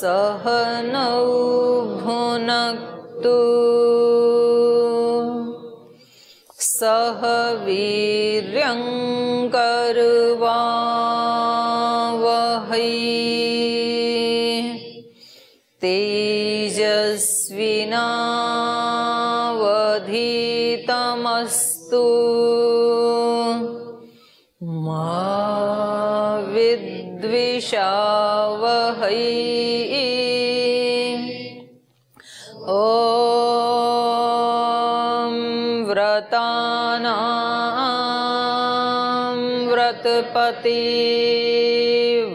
सह नौ भुनक्तु सह वीर्यं करवावहै तेजस्विनावधीतमस्तु मा विद्विषावहै। ॐ व्रतानां व्रतपति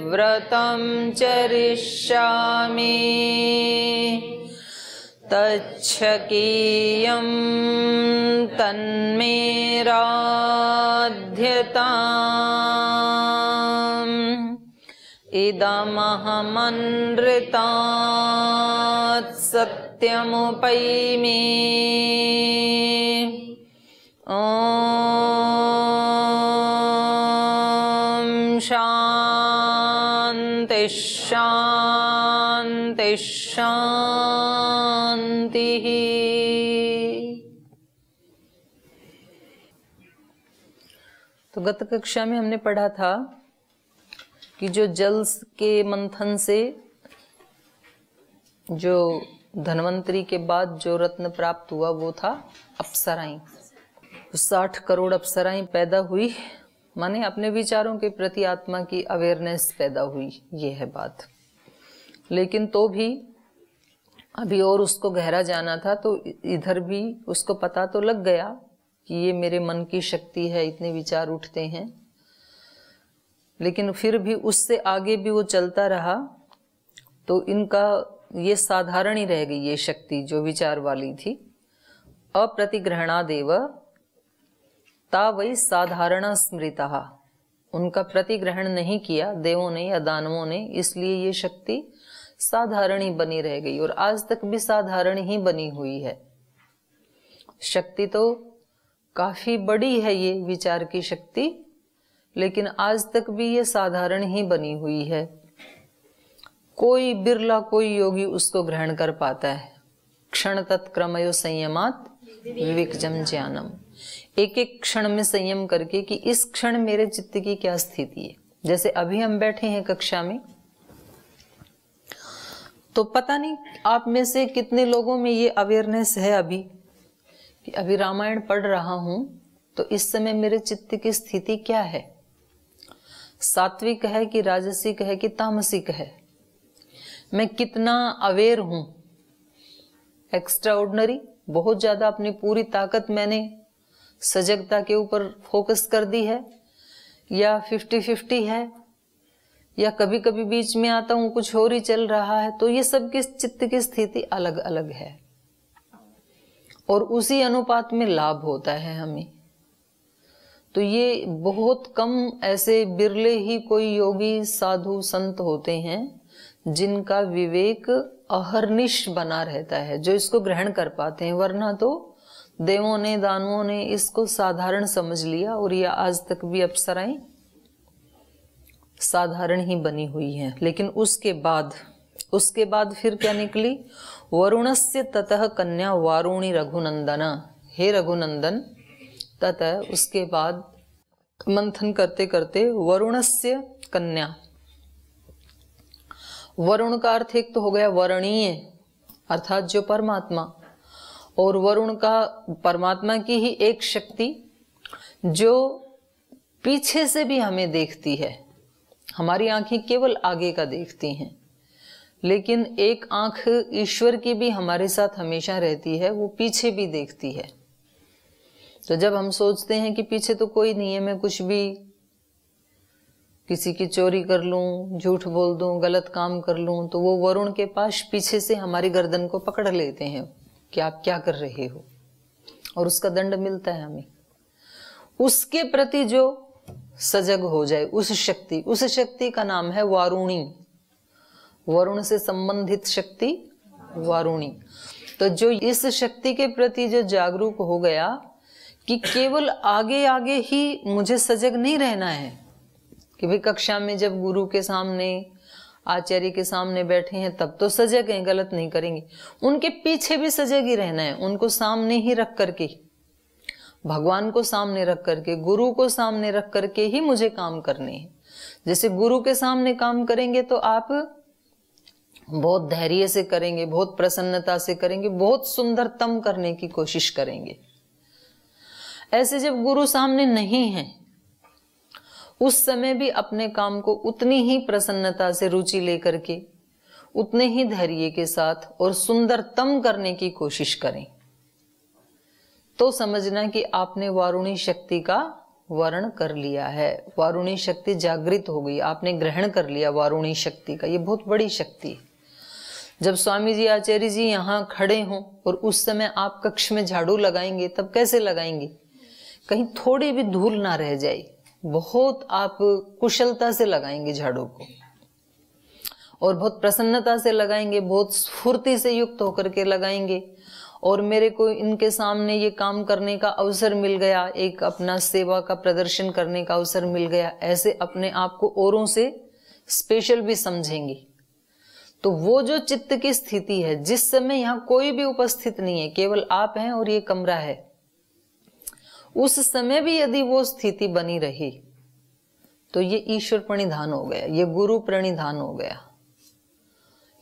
व्रतं चरिष्यामि तच्छकीयं तन्मे राध्यताम् इदमहमनृतात् सत्यमुपैमि। ॐ शान्ति शान्ति शान्तिः। तो गत कक्षा में हमने पढ़ा था कि जो जल के मंथन से जो धन्वंतरी के बाद जो रत्न प्राप्त हुआ वो था अप्सराएं। 60 करोड़ अप्सराएं पैदा हुई, माने अपने विचारों के प्रति आत्मा की अवेयरनेस पैदा हुई, ये है बात। लेकिन तो भी अभी और उसको गहरा जाना था, तो इधर भी उसको पता तो लग गया कि ये मेरे मन की शक्ति है, इतने विचार उठते हैं। लेकिन फिर भी उससे आगे भी वो चलता रहा, तो इनका ये साधारण ही रह गई, ये शक्ति जो विचार वाली थी। अप्रतिग्रहणादेव ता वही साधारण स्मृता, उनका प्रतिग्रहण नहीं किया देवों ने या दानवों ने, इसलिए ये शक्ति साधारण ही बनी रह गई और आज तक भी साधारण ही बनी हुई है। शक्ति तो काफी बड़ी है ये विचार की शक्ति, लेकिन आज तक भी ये साधारण ही बनी हुई है। कोई बिरला कोई योगी उसको ग्रहण कर पाता है। क्षण तत्क्रमयो संयमात विवेकजम ज्ञानम, एक एक क्षण में संयम करके कि इस क्षण मेरे चित्त की क्या स्थिति है। जैसे अभी हम बैठे हैं कक्षा में, तो पता नहीं आप में से कितने लोगों में ये अवेयरनेस है अभी कि अभी रामायण पढ़ रहा हूं तो इस समय मेरे चित्त की स्थिति क्या है, सात्विक है कि राजसिक है कि तामसिक है, मैं कितना अवेयर हूं। एक्स्ट्रा ऑर्डिनरी, बहुत ज्यादा अपनी पूरी ताकत मैंने सजगता के ऊपर फोकस कर दी है, या 50-50 है, या कभी कभी बीच में आता हूं कुछ और ही चल रहा है। तो ये सब की चित्त की स्थिति अलग अलग है और उसी अनुपात में लाभ होता है हमें। तो ये बहुत कम, ऐसे बिरले ही कोई योगी साधु संत होते हैं जिनका विवेक अहर्निश बना रहता है, जो इसको ग्रहण कर पाते हैं। वरना तो देवों ने दानवों ने इसको साधारण समझ लिया और ये आज तक भी अप्सराएं साधारण ही बनी हुई हैं। लेकिन उसके बाद फिर क्या निकली? वरुणस्य ततः कन्या वारुणी रघुनंदना, हे रघुनंदन। ततः उसके बाद मंथन करते करते वरुणस्य कन्या, वरुण का अर्थ एक तो हो गया वरणीय, अर्थात जो परमात्मा, और वरुण का परमात्मा की ही एक शक्ति जो पीछे से भी हमें देखती है। हमारी आंखें केवल आगे का देखती हैं, लेकिन एक आंख ईश्वर की भी हमारे साथ हमेशा रहती है, वो पीछे भी देखती है। तो जब हम सोचते हैं कि पीछे तो कोई नहीं है, मैं कुछ भी किसी की चोरी कर लूं, झूठ बोल दूं, गलत काम कर लूं, तो वो वरुण के पास पीछे से हमारी गर्दन को पकड़ लेते हैं कि आप क्या कर रहे हो, और उसका दंड मिलता है हमें। उसके प्रति जो सजग हो जाए, उस शक्ति का नाम है वारुणी। वरुण से संबंधित शक्ति वारुणी। तो जो इस शक्ति के प्रति जो जागरूक हो गया कि केवल आगे आगे ही मुझे सजग नहीं रहना है, कि भाई कक्षा में जब गुरु के सामने आचार्य के सामने बैठे हैं तब तो सजग हैं, गलत नहीं करेंगे। उनके पीछे भी सजग ही रहना है, उनको सामने ही रख करके, भगवान को सामने रख करके, गुरु को सामने रख करके ही मुझे काम करने हैं। जैसे गुरु के सामने काम करेंगे तो आप बहुत धैर्य से करेंगे, बहुत प्रसन्नता से करेंगे, बहुत सुंदरतम करने की कोशिश करेंगे। ऐसे जब गुरु सामने नहीं है उस समय भी अपने काम को उतनी ही प्रसन्नता से रुचि लेकर के, उतने ही धैर्य के साथ और सुंदरतम करने की कोशिश करें, तो समझना कि आपने वारुणी शक्ति का वर्ण कर लिया है, वारुणी शक्ति जागृत हो गई, आपने ग्रहण कर लिया वारुणी शक्ति का। ये बहुत बड़ी शक्ति है। जब स्वामी जी आचार्य जी यहाँ खड़े हों और उस समय आप कक्ष में झाड़ू लगाएंगे, तब कैसे लगाएंगे? कहीं थोड़ी भी धूल ना रह जाए, बहुत आप कुशलता से लगाएंगे झाड़ू को और बहुत प्रसन्नता से लगाएंगे, बहुत स्फूर्ति से युक्त होकर के लगाएंगे। और मेरे को इनके सामने ये काम करने का अवसर मिल गया, एक अपना सेवा का प्रदर्शन करने का अवसर मिल गया, ऐसे अपने आप को औरों से स्पेशल भी समझेंगे। तो वो जो चित्त की स्थिति है, जिस समय यहाँ कोई भी उपस्थित नहीं है, केवल आप हैं और ये कमरा है, उस समय भी यदि वो स्थिति बनी रही तो ये ईश्वर प्रणिधान हो गया, ये गुरु प्रणिधान हो गया।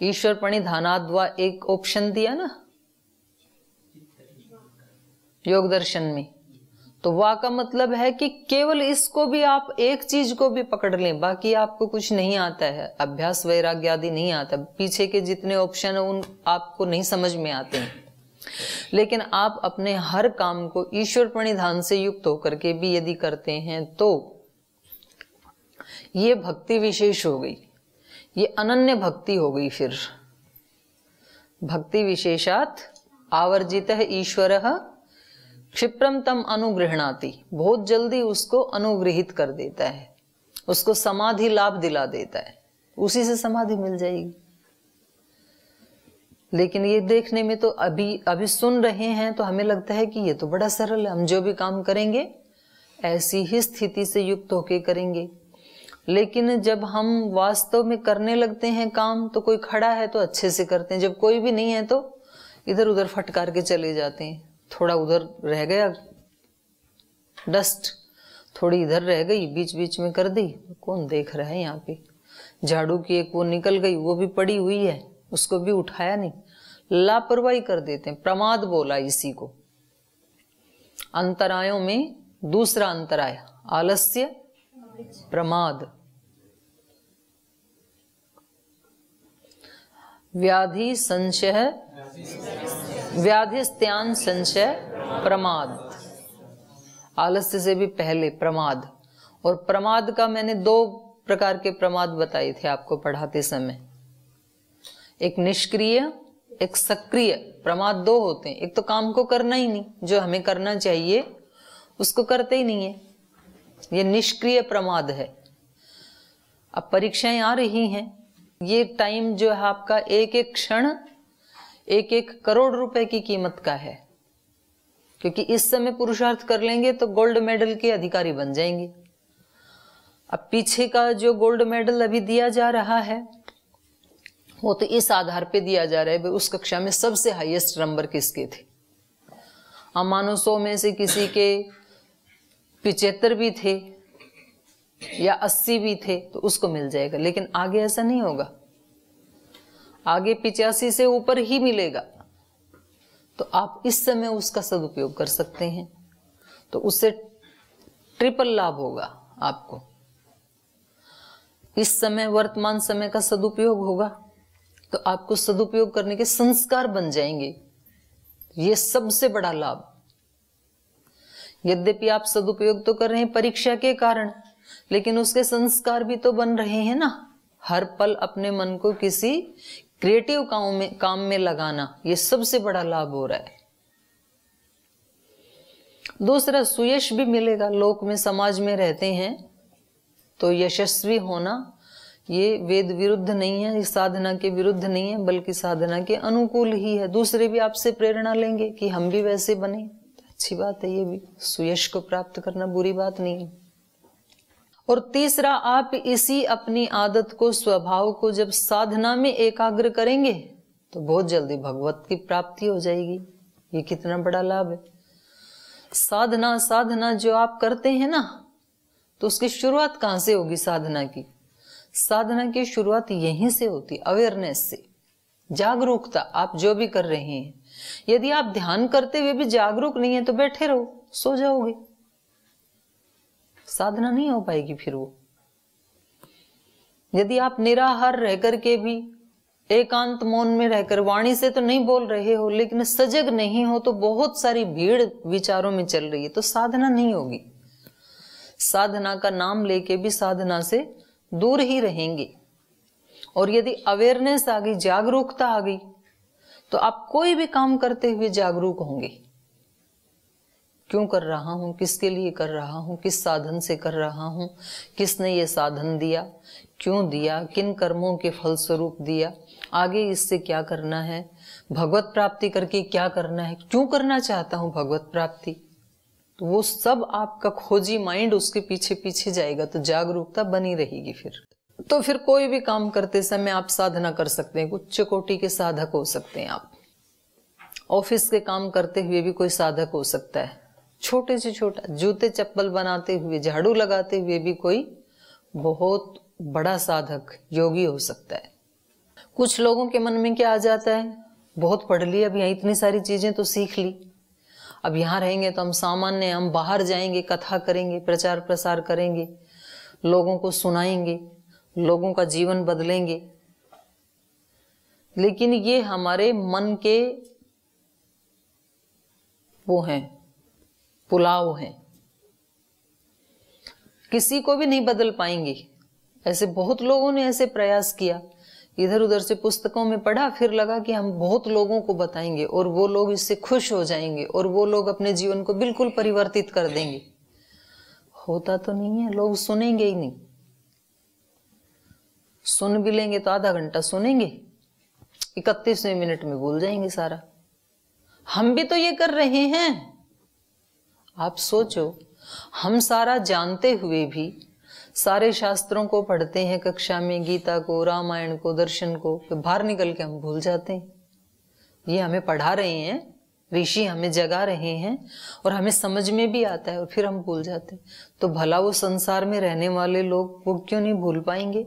ईश्वर प्रणिधानाद्वा एक ऑप्शन दिया ना योग दर्शन में, तो वाह का मतलब है कि केवल इसको भी आप एक चीज को भी पकड़ लें, बाकी आपको कुछ नहीं आता है, अभ्यास वैराग्य आदि नहीं आता, पीछे के जितने ऑप्शन है उन आपको नहीं समझ में आते हैं। लेकिन आप अपने हर काम को ईश्वर प्रणिधान से युक्त होकर के भी यदि करते हैं तो ये भक्ति विशेष हो गई, ये अनन्य भक्ति हो गई। फिर भक्ति विशेषात आवर्जितः ईश्वरः क्षिप्रम तम अनुगृहणाति, बहुत जल्दी उसको अनुग्रहित कर देता है, उसको समाधि लाभ दिला देता है, उसी से समाधि मिल जाएगी। लेकिन ये देखने में तो अभी सुन रहे हैं तो हमें लगता है कि ये तो बड़ा सरल है, हम जो भी काम करेंगे ऐसी ही स्थिति से युक्त होके करेंगे। लेकिन जब हम वास्तव में करने लगते हैं काम, तो कोई खड़ा है तो अच्छे से करते हैं, जब कोई भी नहीं है तो इधर उधर फटकार के चले जाते हैं। थोड़ा उधर रह गया डस्ट, थोड़ी इधर रह गई, बीच बीच में कर दी, कौन देख रहा है यहाँ पे। झाड़ू की एक वो निकल गई, वो भी पड़ी हुई है, उसको भी उठाया नहीं, लापरवाही कर देते हैं। प्रमाद बोला इसी को। अंतरायों में दूसरा अंतराय आलस्य प्रमाद। व्याधि संशय, व्याधिस्त्यान संशय प्रमाद, आलस्य से भी पहले प्रमाद। और प्रमाद का मैंने 2 प्रकार के प्रमाद बताए थे आपको पढ़ाते समय, एक निष्क्रिय, एक सक्रिय। प्रमाद 2 होते हैं, एक तो काम को करना ही नहीं, जो हमें करना चाहिए उसको करते ही नहीं है, ये निष्क्रिय प्रमाद है। अब परीक्षाएं आ रही हैं, ये टाइम जो है आपका एक एक क्षण 1-1 करोड़ रुपए की कीमत का है, क्योंकि इस समय पुरुषार्थ कर लेंगे तो गोल्ड मेडल के अधिकारी बन जाएंगे। अब पीछे का जो गोल्ड मेडल अभी दिया जा रहा है वो तो इस आधार पे दिया जा रहा है, उस कक्षा में सबसे हाईएस्ट नंबर किसके थे। हम मानो 100 में से किसी के 75 भी थे या 80 भी थे तो उसको मिल जाएगा, लेकिन आगे ऐसा नहीं होगा, आगे 85 से ऊपर ही मिलेगा। तो आप इस समय उसका सदुपयोग कर सकते हैं, तो उससे ट्रिपल लाभ होगा आपको। इस समय वर्तमान समय का सदुपयोग होगा तो आपको सदुपयोग करने के संस्कार बन जाएंगे, ये सबसे बड़ा लाभ। यद्यपि आप सदुपयोग तो कर रहे हैं परीक्षा के कारण, लेकिन उसके संस्कार भी तो बन रहे हैं ना। हर पल अपने मन को किसी क्रिएटिव काम में लगाना, ये सबसे बड़ा लाभ हो रहा है। दूसरा, सुयश भी मिलेगा। लोक में, समाज में रहते हैं तो यशस्वी होना ये वेद विरुद्ध नहीं है, इस साधना के विरुद्ध नहीं है, बल्कि साधना के अनुकूल ही है। दूसरे भी आपसे प्रेरणा लेंगे कि हम भी वैसे बने, अच्छी बात है। ये भी सुयश को प्राप्त करना बुरी बात नहीं है। और तीसरा, आप इसी अपनी आदत को, स्वभाव को जब साधना में एकाग्र करेंगे तो बहुत जल्दी भगवत की प्राप्ति हो जाएगी। ये कितना बड़ा लाभ है। साधना साधना जो आप करते हैं ना, तो उसकी शुरुआत कहां से होगी? साधना की, साधना की शुरुआत यहीं से होती, अवेयरनेस से, जागरूकता। आप जो भी कर रहे हैं, यदि आप ध्यान करते हुए भी जागरूक नहीं है तो बैठे रहो, सो जाओगे, साधना नहीं हो पाएगी फिर वो। यदि आप निराहार रह करके भी, एकांत मौन में रहकर, वाणी से तो नहीं बोल रहे हो लेकिन सजग नहीं हो, तो बहुत सारी भीड़ विचारों में चल रही है, तो साधना नहीं होगी। साधना का नाम लेके भी साधना से दूर ही रहेंगे। और यदि अवेयरनेस आ गई, जागरूकता आ गई, तो आप कोई भी काम करते हुए जागरूक होंगे। क्यों कर रहा हूं, किसके लिए कर रहा हूं, किस साधन से कर रहा हूं, किसने ये साधन दिया, क्यों दिया, किन कर्मों के फलस्वरूप दिया, आगे इससे क्या करना है, भगवत प्राप्ति करके क्या करना है, क्यों करना चाहता हूं भगवत प्राप्ति। तो वो सब आपका खोजी माइंड उसके पीछे पीछे जाएगा, तो जागरूकता बनी रहेगी फिर। तो फिर कोई भी काम करते समय आप साधना कर सकते हैं, उच्च कोटि के साधक हो सकते हैं आप। ऑफिस के काम करते हुए भी कोई साधक हो सकता है, छोटे से छोटा, जूते चप्पल बनाते हुए, झाड़ू लगाते हुए भी कोई बहुत बड़ा साधक, योगी हो सकता है। कुछ लोगों के मन में क्या आ जाता है, बहुत पढ़ लिया, अब यहाँ इतनी सारी चीजें तो सीख ली, अब यहाँ रहेंगे तो हम सामान्य, हम बाहर जाएंगे, कथा करेंगे, प्रचार प्रसार करेंगे, लोगों को सुनाएंगे, लोगों का जीवन बदलेंगे। लेकिन ये हमारे मन के वो हैं, पुलाव हैं, किसी को भी नहीं बदल पाएंगे। ऐसे बहुत लोगों ने ऐसे प्रयास किया, इधर उधर से पुस्तकों में पढ़ा, फिर लगा कि हम बहुत लोगों को बताएंगे और वो लोग इससे खुश हो जाएंगे और वो लोग अपने जीवन को बिल्कुल परिवर्तित कर देंगे। होता तो नहीं है, लोग सुनेंगे ही नहीं। सुन भी लेंगे तो आधा घंटा सुनेंगे, 31वें मिनट में भूल जाएंगे सारा। हम भी तो ये कर रहे हैं। आप सोचो, हम सारा जानते हुए भी, सारे शास्त्रों को पढ़ते हैं कक्षा में, गीता को, रामायण को, दर्शन को, फिर बाहर निकल के हम भूल जाते हैं। ये हमें पढ़ा रहे हैं, ऋषि हमें जगा रहे हैं और हमें समझ में भी आता है और फिर हम भूल जाते हैं। तो भला वो संसार में रहने वाले लोग वो क्यों नहीं भूल पाएंगे?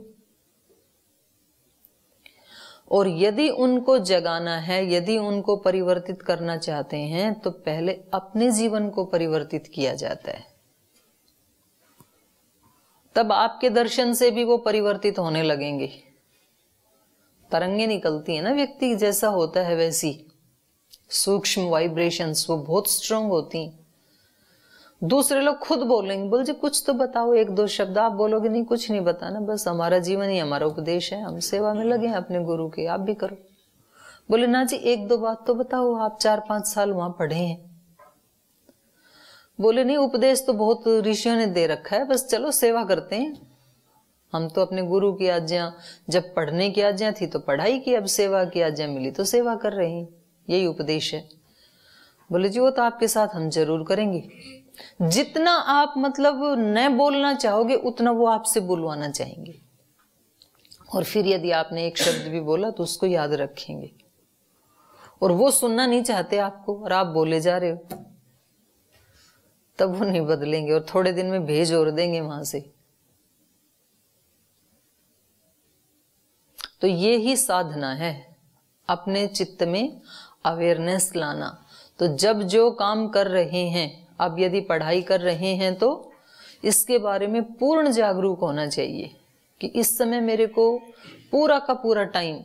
और यदि उनको जगाना है, यदि उनको परिवर्तित करना चाहते हैं, तो पहले अपने जीवन को परिवर्तित किया जाता है, तब आपके दर्शन से भी वो परिवर्तित होने लगेंगे। तरंगे निकलती है ना, व्यक्ति जैसा होता है वैसी सूक्ष्म वाइब्रेशंस, वो बहुत स्ट्रांग होती हैं। दूसरे लोग खुद बोलेंगे, बोल जी कुछ तो बताओ, एक दो शब्द। आप बोलोगे नहीं, कुछ नहीं बताना, बस हमारा जीवन ही हमारा उपदेश है, हम सेवा में लगे हैं अपने गुरु के, आप भी करो। बोले ना जी एक दो बात तो बताओ, आप 4-5 साल वहां पढ़े हैं। बोले नहीं, उपदेश तो बहुत ऋषियों ने दे रखा है, बस चलो सेवा करते हैं। हम तो अपने गुरु की आज्ञा, जब पढ़ने की आज्ञा थी तो पढ़ाई की, अब सेवा की आज्ञा मिली तो सेवा कर रहे हैं, यही उपदेश है। बोले जी वो तो आपके साथ हम जरूर करेंगे। जितना आप मतलब न बोलना चाहोगे उतना वो आपसे बुलवाना चाहेंगे, और फिर यदि आपने एक शब्द भी बोला तो उसको याद रखेंगे, और वो सुनना नहीं चाहते आपको और आप बोले जा रहे हो, तब वो नहीं बदलेंगे और थोड़े दिन में भेज और देंगे वहां से। तो ये ही साधना है, अपने चित्त में अवेयरनेस लाना। तो जब जो काम कर रहे हैं, अब यदि पढ़ाई कर रहे हैं तो इसके बारे में पूर्ण जागरूक होना चाहिए कि इस समय मेरे को पूरा का पूरा टाइम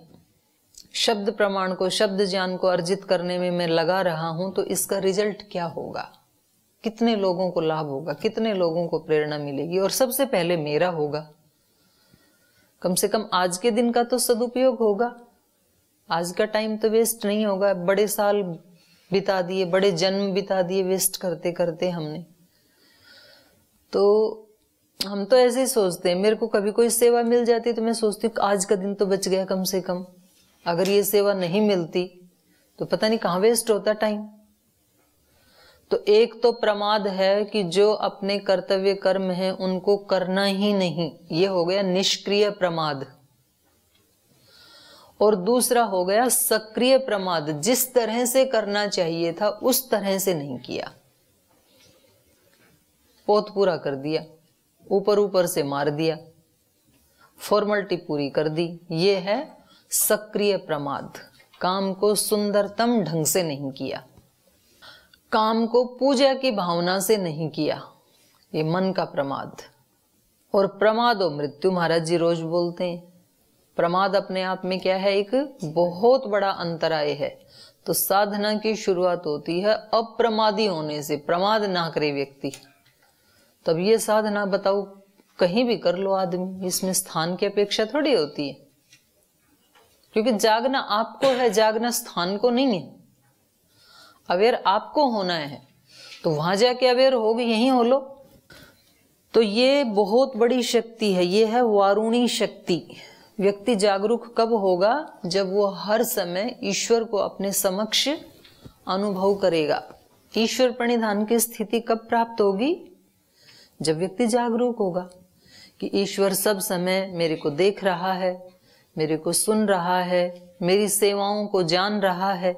शब्द प्रमाण को, शब्द ज्ञान को अर्जित करने में मैं लगा रहा हूं, तो इसका रिजल्ट क्या होगा, कितने लोगों को लाभ होगा, कितने लोगों को प्रेरणा मिलेगी, और सबसे पहले मेरा होगा। कम से कम आज के दिन का तो सदुपयोग होगा, आज का टाइम तो वेस्ट नहीं होगा। बड़े साल बिता दिए, बड़े जन्म बिता दिए वेस्ट करते करते हमने। तो हम तो ऐसे ही सोचते हैं, मेरे को कभी कोई सेवा मिल जाती तो मैं सोचती हूँ आज का दिन तो बच गया कम से कम। अगर ये सेवा नहीं मिलती तो पता नहीं कहाँ वेस्ट होता टाइम। तो एक तो प्रमाद है कि जो अपने कर्तव्य कर्म हैं उनको करना ही नहीं, ये हो गया निष्क्रिय प्रमाद। और दूसरा हो गया सक्रिय प्रमाद, जिस तरह से करना चाहिए था उस तरह से नहीं किया, पोत पूरा कर दिया, ऊपर ऊपर से मार दिया, फॉर्मेलिटी पूरी कर दी, ये है सक्रिय प्रमाद। काम को सुंदरतम ढंग से नहीं किया, काम को पूजा की भावना से नहीं किया, ये मन का प्रमाद। और प्रमाद और मृत्यु महाराज जी रोज बोलते हैं। प्रमाद अपने आप में क्या है, एक बहुत बड़ा अंतराय है। तो साधना की शुरुआत होती है अप्रमादी होने से, प्रमाद ना करे व्यक्ति, तब ये साधना बताओ कहीं भी कर लो आदमी, इसमें स्थान की अपेक्षा थोड़ी होती है, क्योंकि जागना आपको है, जागना स्थान को नहीं है। अवेयर आपको होना है तो वहां जाके अवेयर होगी, यहीं हो लो। तो ये बहुत बड़ी शक्ति है, ये है वारुणी शक्ति। व्यक्ति जागरूक कब होगा, जब वो हर समय ईश्वर को अपने समक्ष अनुभव करेगा। ईश्वर प्रणिधान की स्थिति कब प्राप्त होगी, जब व्यक्ति जागरूक होगा कि ईश्वर सब समय मेरे को देख रहा है, मेरे को सुन रहा है, मेरी सेवाओं को जान रहा है।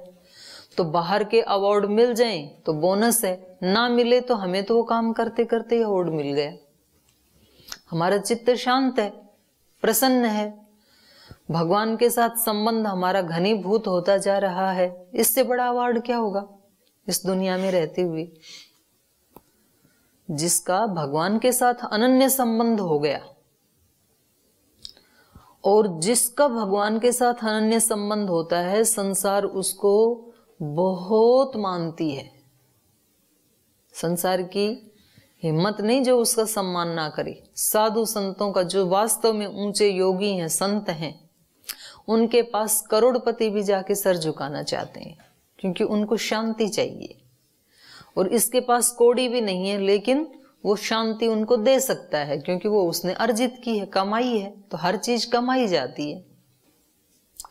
तो बाहर के अवार्ड मिल जाएं तो बोनस है, ना मिले तो हमें तो वो काम करते करते अवार्ड मिल गया। हमारा चित्त शांत है, प्रसन्न है, भगवान के साथ संबंध हमारा घनीभूत होता जा रहा है। इससे बड़ा अवार्ड क्या होगा इस दुनिया में रहते हुए। जिसका भगवान के साथ अनन्य संबंध हो गया, और जिसका भगवान के साथ अनन्य संबंध होता है, संसार उसको बहुत मानती है। संसार की हिम्मत नहीं जो उसका सम्मान ना करे। साधु संतों का, जो वास्तव में ऊंचे योगी हैं, संत हैं, उनके पास करोड़पति भी जाके सर झुकाना चाहते हैं, क्योंकि उनको शांति चाहिए। और इसके पास कौड़ी भी नहीं है, लेकिन वो शांति उनको दे सकता है, क्योंकि वो उसने अर्जित की है, कमाई है। तो हर चीज कमाई जाती है,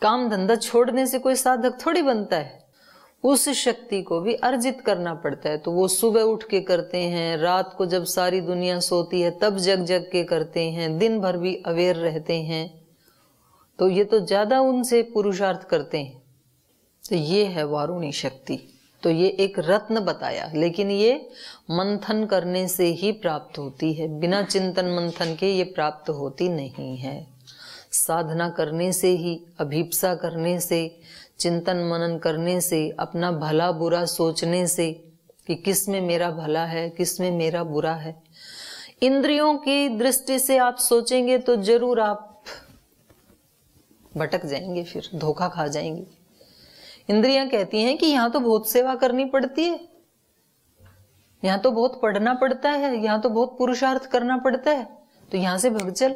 काम धंधा छोड़ने से कोई साधक थोड़ी बनता है। उस शक्ति को भी अर्जित करना पड़ता है। तो वो सुबह उठ के करते हैं, रात को जब सारी दुनिया सोती है तब जग जग के करते हैं, दिन भर भी अवेयर रहते हैं। तो ये तो ज्यादा उनसे पुरुषार्थ करते हैं। तो ये है वारुणी शक्ति। तो ये एक रत्न बताया, लेकिन ये मंथन करने से ही प्राप्त होती है, बिना चिंतन मंथन के ये प्राप्त होती नहीं है। साधना करने से ही, अभीप्सा करने से, चिंतन मनन करने से, अपना भला बुरा सोचने से कि किस में मेरा भला है, किस में मेरा बुरा है। इंद्रियों की दृष्टि से आप सोचेंगे तो जरूर आप भटक जाएंगे, फिर धोखा खा जाएंगे। इंद्रियां कहती हैं कि यहां तो बहुत सेवा करनी पड़ती है, यहां तो बहुत पढ़ना पड़ता है, यहां तो बहुत पुरुषार्थ करना पड़ता है, तो यहां से भग चल।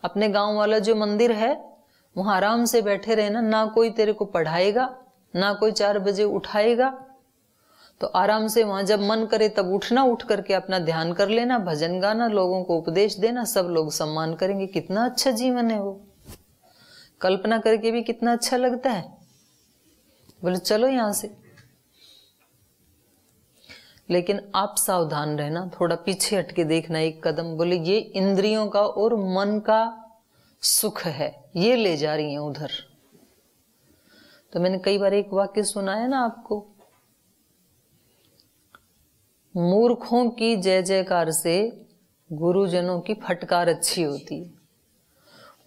अपने गांव वाला जो मंदिर है वहां आराम से बैठे रहना, ना कोई तेरे को पढ़ाएगा, ना कोई 4 बजे उठाएगा। तो आराम से वहां जब मन करे तब उठना, उठ करके अपना ध्यान कर लेना, भजन गाना, लोगों को उपदेश देना, सब लोग सम्मान करेंगे। कितना अच्छा जीवन है वो, कल्पना करके भी कितना अच्छा लगता है। बोले चलो यहां से। लेकिन आप सावधान रहना, थोड़ा पीछे हटके देखना एक कदम। बोले ये इंद्रियों का और मन का सुख है, ये ले जा रही है उधर। तो मैंने कई बार एक वाक्य सुनाया ना आपको, मूर्खों की जय जयकार से गुरुजनों की फटकार अच्छी होती है।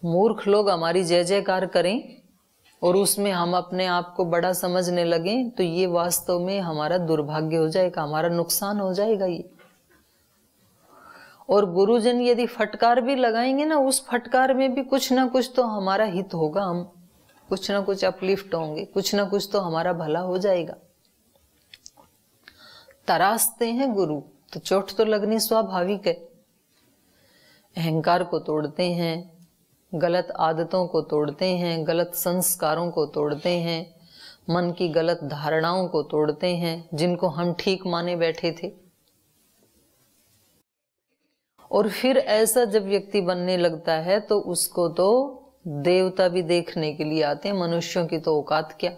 मूर्ख लोग हमारी जय जयकार करें और उसमें हम अपने आप को बड़ा समझने लगें, तो ये वास्तव में हमारा दुर्भाग्य हो जाएगा, हमारा नुकसान हो जाएगा ये। और गुरुजन यदि फटकार भी लगाएंगे ना, उस फटकार में भी कुछ ना कुछ तो हमारा हित होगा, हम कुछ ना कुछ अपलिफ्ट होंगे, कुछ ना कुछ तो हमारा भला हो जाएगा। तरासते हैं गुरु तो चोट तो लगनी स्वाभाविक है। अहंकार को तोड़ते हैं, गलत आदतों को तोड़ते हैं, गलत संस्कारों को तोड़ते हैं, मन की गलत धारणाओं को तोड़ते हैं, जिनको हम ठीक माने बैठे थे। और फिर ऐसा जब व्यक्ति बनने लगता है तो उसको तो देवता भी देखने के लिए आते हैं, मनुष्यों की तो औकात क्या।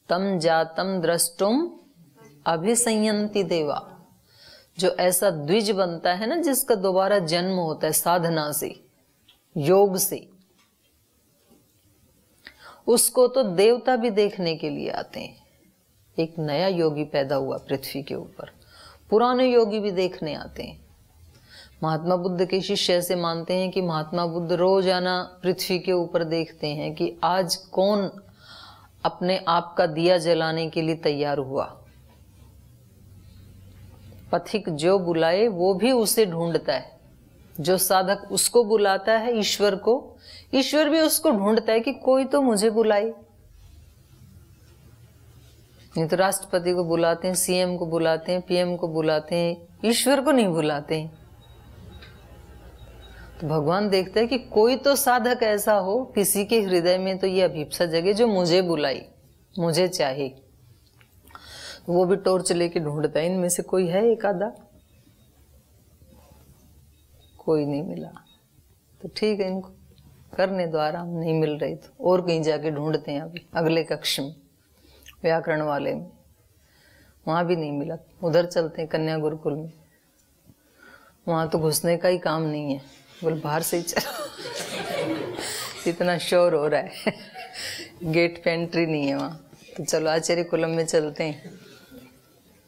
तम जातम द्रष्टुम अभिसंयंति देवा, जो ऐसा द्विज बनता है ना, जिसका दोबारा जन्म होता है साधना से, योग से, उसको तो देवता भी देखने के लिए आते हैं। एक नया योगी पैदा हुआ पृथ्वी के ऊपर, पुराने योगी भी देखने आते हैं। महात्मा बुद्ध के शिष्य ऐसे मानते हैं कि महात्मा बुद्ध रोजाना पृथ्वी के ऊपर देखते हैं कि आज कौन अपने आप का दिया जलाने के लिए तैयार हुआ। पथिक जो बुलाए वो भी उसे ढूंढता है, जो साधक उसको बुलाता है, ईश्वर को, ईश्वर भी उसको ढूंढता है कि कोई तो मुझे बुलाए। नहीं तो राष्ट्रपति को बुलाते हैं, सीएम को बुलाते हैं, पीएम को बुलाते हैं, ईश्वर को नहीं बुलाते हैं। तो भगवान देखते हैं कि कोई तो साधक ऐसा हो, किसी के हृदय में तो ये अभिप्सा जगे जो मुझे बुलाई, मुझे चाहे। तो वो भी टॉर्च लेके ढूंढता है, इनमें से कोई है एक आधा। कोई नहीं मिला तो ठीक है, इनको करने दो आराम, नहीं मिल रही तो और कहीं जाके ढूंढते हैं। अभी अगले कक्ष में, व्याकरण वाले में, वहां भी नहीं मिला, उधर चलते हैं कन्या गुरुकुल में, वहां तो घुसने का ही काम नहीं है, बोल बाहर से ही चलो। इतना शोर हो रहा है, गेट पे एंट्री नहीं है वहां, तो चलो आचार्य कुलम में चलते हैं,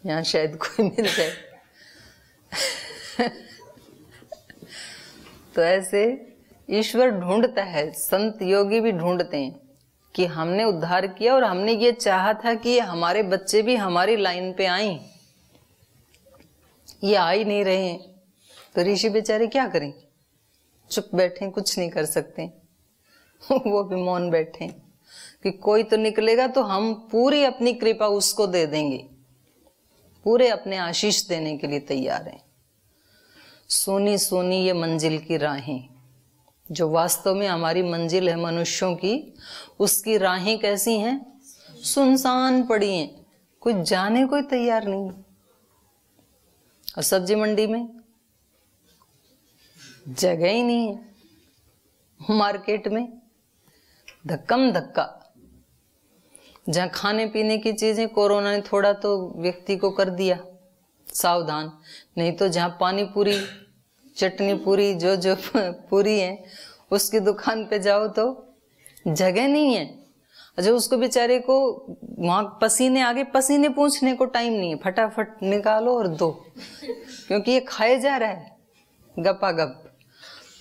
यहाँ शायद कोई मिल जाए। तो ऐसे ईश्वर ढूंढता है, संत योगी भी ढूंढते हैं कि हमने उद्धार किया और हमने ये चाहा था कि हमारे बच्चे भी हमारी लाइन पे आए, ये आ ही नहीं रहे हैं। तो ऋषि बेचारे क्या करें, चुप बैठे, कुछ नहीं कर सकते। वो भी मौन बैठे कि कोई तो निकलेगा तो हम पूरी अपनी कृपा उसको दे देंगे, पूरे अपने आशीष देने के लिए तैयार हैं। सोनी सोनी ये मंजिल की राहें, जो वास्तव में हमारी मंजिल है मनुष्यों की, उसकी राहें कैसी हैं, सुनसान पड़ी हैं, कुछ जाने कोई तैयार नहीं। और सब्जी मंडी में जगह ही नहीं है, मार्केट में धक्कम धक्का। जहां खाने पीने की चीजें कोरोना ने थोड़ा तो व्यक्ति को कर दिया सावधान, नहीं तो जहां पानी पूरी, चटनी पूरी, जो जो पूरी है, उसकी दुकान पे जाओ तो जगह नहीं है। अच्छा, उसको बेचारे को वहां पसीने आगे, पसीने पूछने को टाइम नहीं है, फटाफट निकालो और दो, क्योंकि ये खाए जा रहा है गपागप,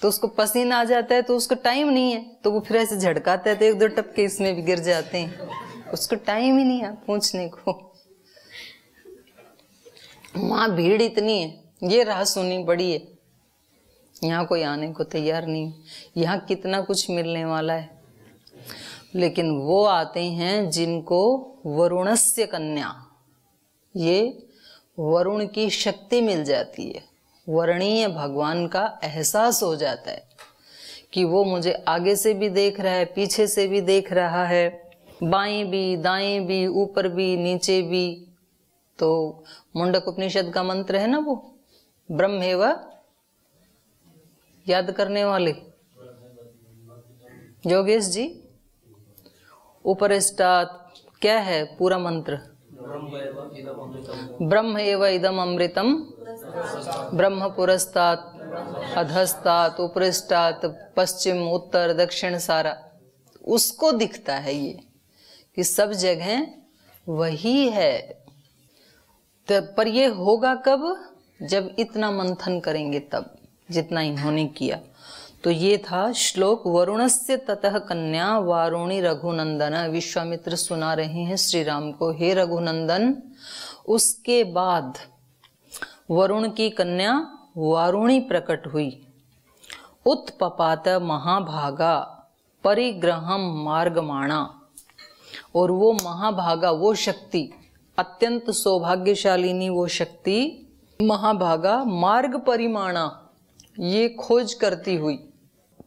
तो उसको पसीना आ जाता है, तो उसको टाइम नहीं है, तो वो फिर ऐसे झड़काता है तो एक दो टपके इसमें भी गिर जाते हैं, उसको टाइम ही नहीं है पूछने को। वहां भीड़ इतनी है, ये राह सुनी पड़ी है, यहाँ कोई आने को तैयार नहीं। यहाँ कितना कुछ मिलने वाला है, लेकिन वो आते हैं जिनको वरुणस्य कन्या, ये वरुण की शक्ति मिल जाती है, वर्णीय भगवान का एहसास हो जाता है कि वो मुझे आगे से भी देख रहा है, पीछे से भी देख रहा है, बाएं भी, दाएं भी, ऊपर भी, नीचे भी। तो मुंडक उपनिषद का मंत्र है ना, वो ब्रह्मेव, याद करने वाले योगेश जी, उपरिष्टात् क्या है पूरा मंत्र, ब्रह्म एव इदम अमृतम, ब्रह्म पुरस्तात् अधस्तात् उपरिष्टात्, पश्चिम उत्तर दक्षिण सारा उसको दिखता है ये कि सब जगह वही है। पर ये होगा कब, जब इतना मंथन करेंगे तब, जितना इन्होंने किया। तो ये था श्लोक, वरुणस्य ततः कन्या वारुणी रघुनंदन। विश्वामित्र सुना रहे हैं श्री राम को, हे रघुनंदन, उसके बाद वरुण की कन्या वारुणी प्रकट हुई। उत्पपात महाभागा परिग्रहम मार्गमाणा, और वो महाभागा, वो शक्ति अत्यंत सौभाग्यशालिनी, वो शक्ति महाभागा मार्ग परिमाणा, ये खोज करती हुई,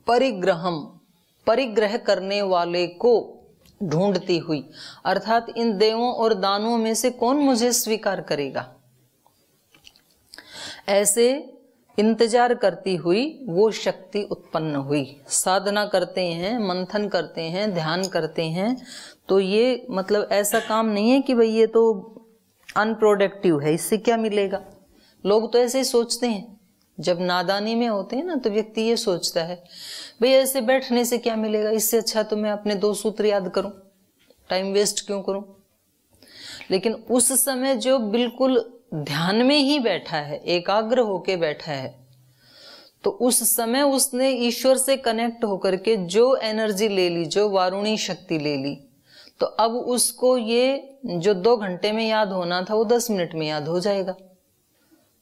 परिग्रहम, परिग्रह करने वाले को ढूंढती हुई, अर्थात इन देवों और दानों में से कौन मुझे स्वीकार करेगा, ऐसे इंतजार करती हुई वो शक्ति उत्पन्न हुई। साधना करते हैं, मंथन करते हैं, ध्यान करते हैं, तो ये मतलब ऐसा काम नहीं है कि भाई ये तो अनप्रोडक्टिव है, इससे क्या मिलेगा। लोग तो ऐसे ही सोचते हैं, जब नादानी में होते हैं ना तो व्यक्ति ये सोचता है भाई ऐसे बैठने से क्या मिलेगा, इससे अच्छा तो मैं अपने 2 सूत्र याद करूं, टाइम वेस्ट क्यों करूं। लेकिन उस समय जो बिल्कुल ध्यान में ही बैठा है, एकाग्र होके बैठा है, तो उस समय उसने ईश्वर से कनेक्ट होकर के जो एनर्जी ले ली, जो वारुणी शक्ति ले ली, तो अब उसको ये जो 2 घंटे में याद होना था वो 10 मिनट में याद हो जाएगा।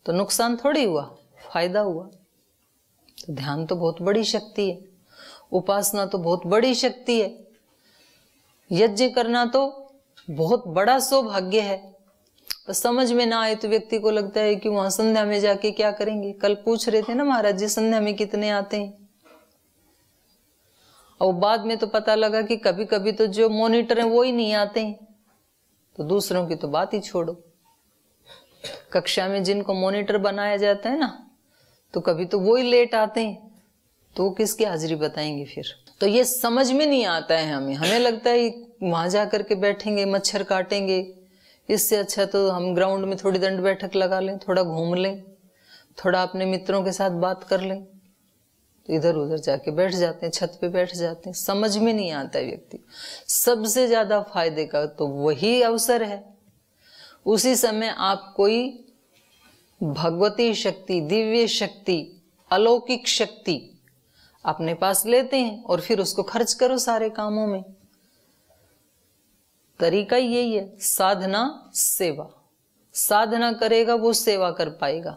तो नुकसान थोड़ी हुआ, फायदा हुआ। तो ध्यान तो बहुत बड़ी शक्ति है, उपासना तो बहुत बड़ी शक्ति है, यज्ञ करना तो बहुत बड़ा सौभाग्य है। तो समझ में ना आए तो व्यक्ति को लगता है कि वहां संध्या में जाके क्या करेंगे। कल पूछ रहे थे ना महाराज जी संध्या में कितने आते हैं, और बाद में तो पता लगा कि कभी कभी तो जो मॉनिटर हैं वो ही नहीं आते हैं। तो दूसरों की तो बात ही छोड़ो, कक्षा में जिनको मॉनिटर बनाया जाता है ना, तो कभी तो वो ही लेट आते हैं, तो वो किसकी हाजिरी बताएंगे फिर। तो ये समझ में नहीं आता है हमें लगता है वहां जाकर के बैठेंगे मच्छर काटेंगे, इससे अच्छा तो हम ग्राउंड में थोड़ी दंड बैठक लगा लें, थोड़ा घूम लें, थोड़ा अपने मित्रों के साथ बात कर लें। तो इधर उधर जाके बैठ जाते हैं, छत पे बैठ जाते हैं, समझ में नहीं आता है व्यक्ति। सबसे ज्यादा फायदे का तो वही अवसर है। उसी समय आप कोई भगवती शक्ति, दिव्य शक्ति, अलौकिक शक्ति अपने पास लेते हैं और फिर उसको खर्च करो सारे कामों में। तरीका यही है, साधना सेवा। साधना करेगा वो सेवा कर पाएगा,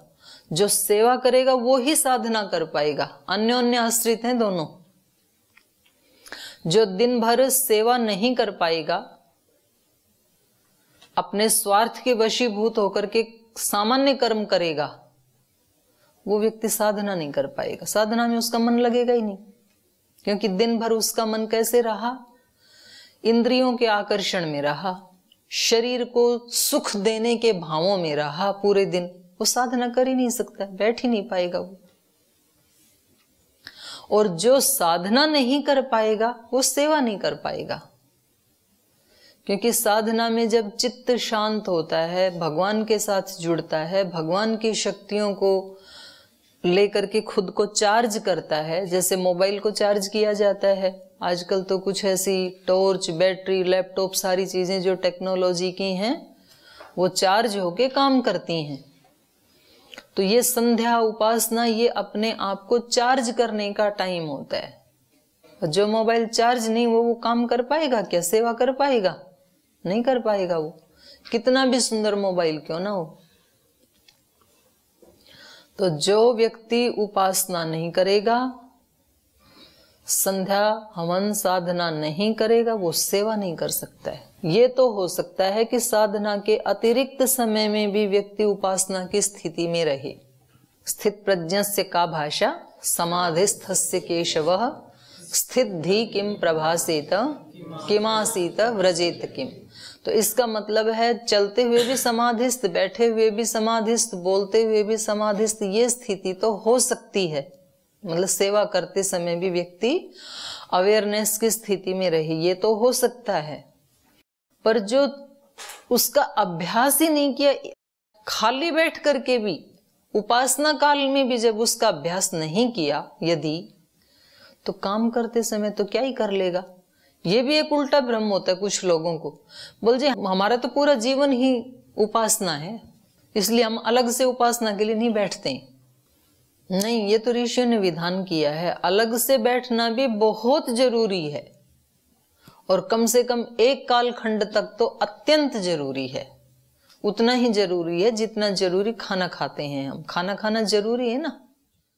जो सेवा करेगा वो ही साधना कर पाएगा। अन्योन्य आश्रित हैं दोनों। जो दिन भर सेवा नहीं कर पाएगा, अपने स्वार्थ के वशीभूत होकर के सामान्य कर्म करेगा, वो व्यक्ति साधना नहीं कर पाएगा। साधना में उसका मन लगेगा ही नहीं, क्योंकि दिन भर उसका मन कैसे रहा, इंद्रियों के आकर्षण में रहा, शरीर को सुख देने के भावों में रहा पूरे दिन। वो साधना कर ही नहीं सकता, बैठ ही नहीं पाएगा वो। और जो साधना नहीं कर पाएगा वो सेवा नहीं कर पाएगा, क्योंकि साधना में जब चित्त शांत होता है, भगवान के साथ जुड़ता है, भगवान की शक्तियों को लेकर के खुद को चार्ज करता है, जैसे मोबाइल को चार्ज किया जाता है। आजकल तो कुछ ऐसी टॉर्च, बैटरी, लैपटॉप, सारी चीजें जो टेक्नोलॉजी की हैं वो चार्ज होके काम करती हैं। तो ये संध्या उपासना ये अपने आप को चार्ज करने का टाइम होता है। जो मोबाइल चार्ज नहीं वो काम कर पाएगा क्या, सेवा कर पाएगा? नहीं कर पाएगा वो, कितना भी सुंदर मोबाइल क्यों ना हो। तो जो व्यक्ति उपासना नहीं करेगा, संध्या हवन साधना नहीं करेगा, वो सेवा नहीं कर सकता है। ये तो हो सकता है कि साधना के अतिरिक्त समय में भी व्यक्ति उपासना की स्थिति में रहे। स्थित प्रज्ञस्य का भाषा समाधिस्थस्य केशवः स्थित धी किम प्रभासेत किमासीत व्रजेत किम। तो इसका मतलब है चलते हुए भी समाधिस्थ, बैठे हुए भी समाधिस्थ, बोलते हुए भी समाधिस्थ, ये स्थिति तो हो सकती है। मतलब सेवा करते समय भी व्यक्ति अवेयरनेस की स्थिति में रहे, ये तो हो सकता है। पर जो उसका अभ्यास ही नहीं किया, खाली बैठ करके भी, उपासना काल में भी जब उसका अभ्यास नहीं किया यदि, तो काम करते समय तो क्या ही कर लेगा। ये भी एक उल्टा भ्रम होता है कुछ लोगों को। बोल जी हमारा तो पूरा जीवन ही उपासना है, इसलिए हम अलग से उपासना के लिए नहीं बैठते हैं। नहीं, ये तो ऋषियों ने विधान किया है, अलग से बैठना भी बहुत जरूरी है, और कम से कम एक कालखंड तक तो अत्यंत जरूरी है। उतना ही जरूरी है जितना जरूरी खाना खाते हैं हम। खाना खाना जरूरी है ना,